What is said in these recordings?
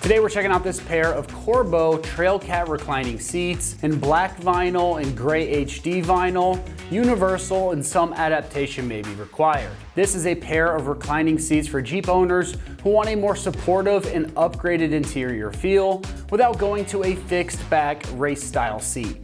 Today we're checking out this pair of Corbeau Trailcat Reclining Seats in black vinyl and gray HD vinyl. Universal and some adaptation may be required. This is a pair of reclining seats for Jeep owners who want a more supportive and upgraded interior feel without going to a fixed back race style seat.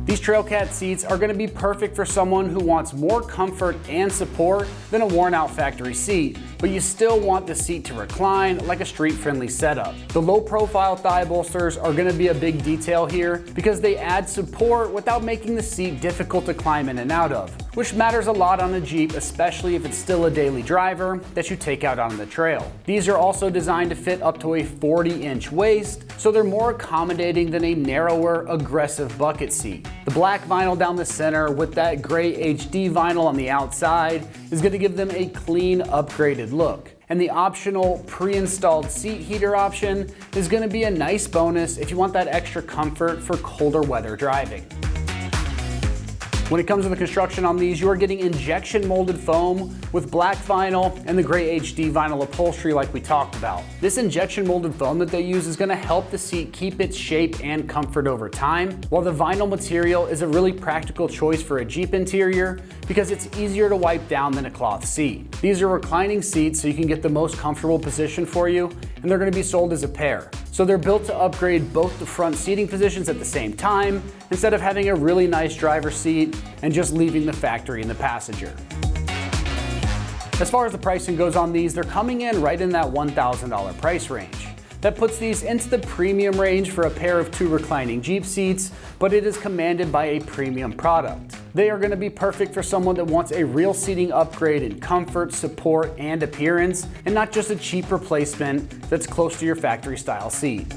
These Trailcat seats are going to be perfect for someone who wants more comfort and support than a worn out factory seat, but you still want the seat to recline like a street-friendly setup. The low-profile thigh bolsters are going to be a big detail here because they add support without making the seat difficult to climb in and out of, which matters a lot on a Jeep, especially if it's still a daily driver that you take out on the trail. These are also designed to fit up to a 40-inch waist, so they're more accommodating than a narrower, aggressive bucket seat. The black vinyl down the center with that gray HD vinyl on the outside is going to give them a clean, upgraded look. And the optional pre-installed seat heater option is going to be a nice bonus if you want that extra comfort for colder weather driving. When it comes to the construction on these, you are getting injection molded foam with black vinyl and the gray HD vinyl upholstery like we talked about. This injection molded foam that they use is going to help the seat keep its shape and comfort over time, while the vinyl material is a really practical choice for a Jeep interior because it's easier to wipe down than a cloth seat. These are reclining seats so you can get the most comfortable position for you, and they're going to be sold as a pair. So they're built to upgrade both the front seating positions at the same time, instead of having a really nice driver's seat and just leaving the factory in the passenger. As far as the pricing goes on these, they're coming in right in that $1,000 price range. That puts these into the premium range for a pair of two reclining Jeep seats, but it is commanded by a premium product. They are going to be perfect for someone that wants a real seating upgrade in comfort, support, and appearance, and not just a cheap replacement that's close to your factory style seat.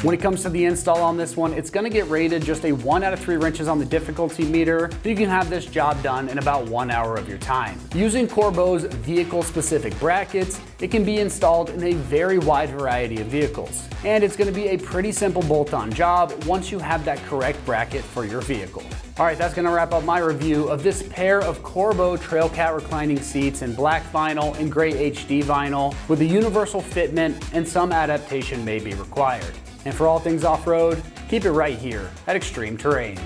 When it comes to the install on this one, it's going to get rated just a 1 out of 3 wrenches on the difficulty meter. You can have this job done in about 1 hour of your time. Using Corbeau's vehicle-specific brackets, it can be installed in a very wide variety of vehicles. And it's going to be a pretty simple bolt-on job once you have that correct bracket for your vehicle. Alright, that's going to wrap up my review of this pair of Corbeau Trailcat reclining seats in black vinyl and gray HD vinyl with a universal fitment, and some adaptation may be required. And for all things off-road, keep it right here at Extreme Terrain.